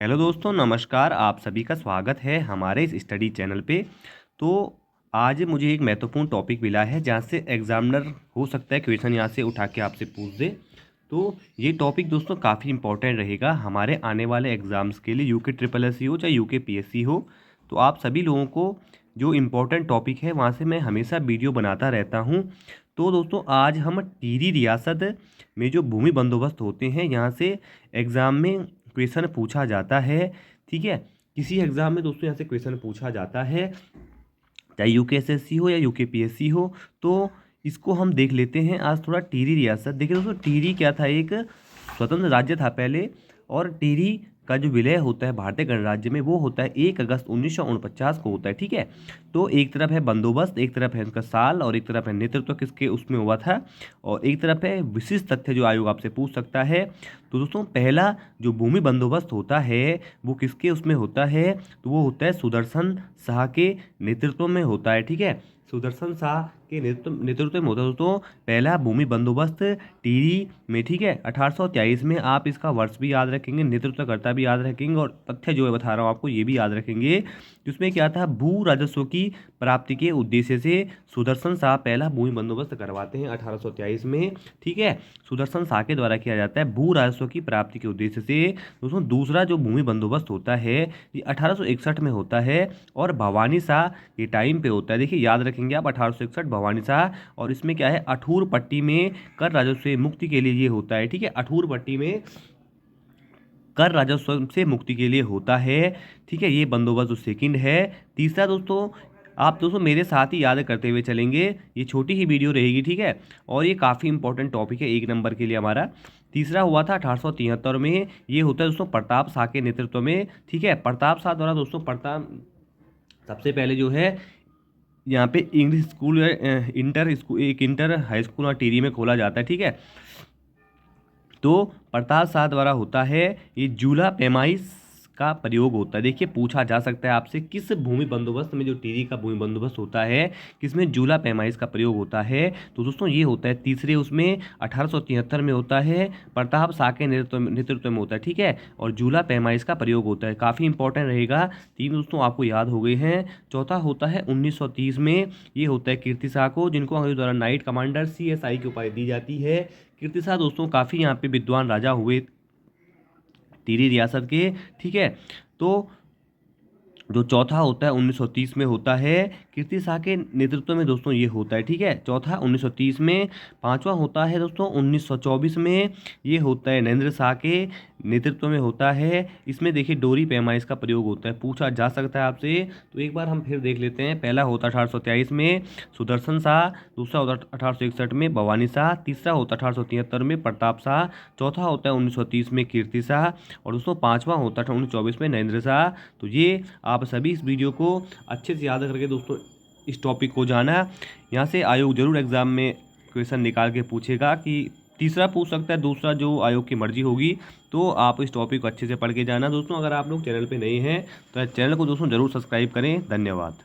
Hello दोस्तों, नमस्कार। आप सभी का स्वागत है हमारे इस स्टडी चैनल पे। तो आज मुझे एक महत्वपूर्ण टॉपिक मिला है जहाँ से एग्जामिनर हो सकता है क्वेश्चन यहाँ से उठा के आपसे पूछ दे। तो ये टॉपिक दोस्तों काफ़ी इंपॉर्टेंट रहेगा हमारे आने वाले एग्ज़ाम्स के लिए, यूके ट्रिपल एस सी हो चाहे यूके पीएससी हो। तो आप सभी लोगों को जो इम्पोर्टेंट टॉपिक है वहाँ से मैं हमेशा वीडियो बनाता रहता हूँ। तो दोस्तों आज हम टिहरी रियासत में जो भूमि बंदोबस्त होते हैं यहाँ से एग्ज़ाम में क्वेश्चन पूछा जाता है। ठीक है, किसी एग्ज़ाम में दोस्तों यहाँ से क्वेश्चन पूछा जाता है, चाहे यूकेएसएससी हो या यूकेपीएससी हो। तो इसको हम देख लेते हैं आज थोड़ा। टिहरी रियासत देखिए दोस्तों, टिहरी क्या था, एक स्वतंत्र राज्य था पहले। और टिहरी का जो विलय होता है भारतीय गणराज्य में वो होता है 1 अगस्त 1949 को होता है। ठीक है, तो एक तरफ है बंदोबस्त, एक तरफ है उनका साल, और एक तरफ है नेतृत्व किसके उसमें हुआ था, और एक तरफ है विशिष्ट तथ्य जो आयोग आपसे पूछ सकता है। तो दोस्तों पहला जो भूमि बंदोबस्त होता है वो किसके उसमें होता है, तो वो होता है सुदर्शन शाह के नेतृत्व में होता है। ठीक है, सुदर्शन शाह के नेतृत्व में होता है दोस्तों पहला भूमि बंदोबस्त टिहरी में। ठीक है, 1823 में। आप इसका वर्ष भी याद रखेंगे, नेतृत्वकर्ता भी याद रखेंगे, और तथ्य जो है बता रहा हूँ आपको ये भी याद रखेंगे। जिसमें क्या था, भू राजस्व की प्राप्ति के उद्देश्य से सुदर्शन शाह पहला भूमि बंदोबस्त करवाते हैं 1823 में। ठीक है, सुदर्शन शाह के द्वारा किया जाता है भू राजस्व की प्राप्ति के उद्देश्य से। दोस्तों दूसरा जो भूमि बंदोबस्त होता है ये 1861 में होता है, और भवानी शाह के टाइम पे होता है। देखिए याद रखेंगे आप, 1861 भवानी शाह। और इसमें क्या है, अठूर पट्टी में कर राजस्व से मुक्ति के लिए ये होता है। ठीक है, अठूर पट्टी में कर राजस्व से मुक्ति के लिए होता है। ठीक है, ये बंदोबस्त जो सेकंड है। तीसरा दोस्तों, आप दोस्तों मेरे साथ ही याद करते हुए चलेंगे, ये छोटी ही वीडियो रहेगी। ठीक है, और ये काफ़ी इंपॉर्टेंट टॉपिक है 1 नंबर के लिए हमारा। तीसरा हुआ था 1873 में, ये होता है दोस्तों प्रताप शाह के नेतृत्व में। ठीक है, प्रताप शाह द्वारा दोस्तों प्रताप सबसे पहले जो है यहाँ पे इंग्लिश स्कूल, इंटर स्कूल, एक इंटर हाई स्कूल और टिहरी में खोला जाता है। ठीक है, तो प्रताप शाह द्वारा होता है ये जूला पैमाइश का प्रयोग होता है। देखिए पूछा जा सकता है आपसे, किस भूमि बंदोबस्त में जो टिहरी का भूमि बंदोबस्त होता है किसमें जूला पैमाइश का प्रयोग होता है, तो दोस्तों ये होता है तीसरे उसमें 1873 में होता है, प्रताप शाह के नेतृत्व में होता है। ठीक है, और जूला पैमाइश का प्रयोग होता है, काफ़ी इंपॉर्टेंट रहेगा। तीन दोस्तों आपको याद हो गए हैं। चौथा होता है 1930 में, ये होता है कीर्ति शाह को, जिनको अंग्रेजों द्वारा नाइट कमांडर CSI की उपाधि दी जाती है। कीर्ति शाह दोस्तों काफ़ी यहाँ पे विद्वान राजा हुए टिहरी रियासत के। ठीक है, तो जो चौथा होता है 1930 में होता है, कीर्ति शाह के नेतृत्व में दोस्तों ये होता है। ठीक है, चौथा 1930 में। पांचवा होता है दोस्तों 1924 में, ये होता है नरेंद्र शाह के नेतृत्व में होता है। इसमें देखिए डोरी पैमाइश का प्रयोग होता है, पूछा जा सकता है आपसे। तो एक बार हम फिर देख लेते हैं। पहला होता है 1823 में सुदर्शन शाह, दूसरा होता है 1861 में भवानी शाह, तीसरा होता है 1873 में प्रताप शाह, चौथा होता है 1930 में कीर्ति शाह, और दोस्तों पाँचवा होता है 1924 में नरेंद्र शाह। तो ये आप सभी इस वीडियो को अच्छे से याद करके दोस्तों इस टॉपिक को जाना। यहाँ से आयोग जरूर एग्जाम में क्वेश्चन निकाल के पूछेगा कि तीसरा पूछ सकता है, दूसरा जो आयोग की मर्जी होगी। तो आप इस टॉपिक को अच्छे से पढ़ के जाना। दोस्तों अगर आप लोग चैनल पे नए हैं तो चैनल को दोस्तों जरूर सब्सक्राइब करें। धन्यवाद।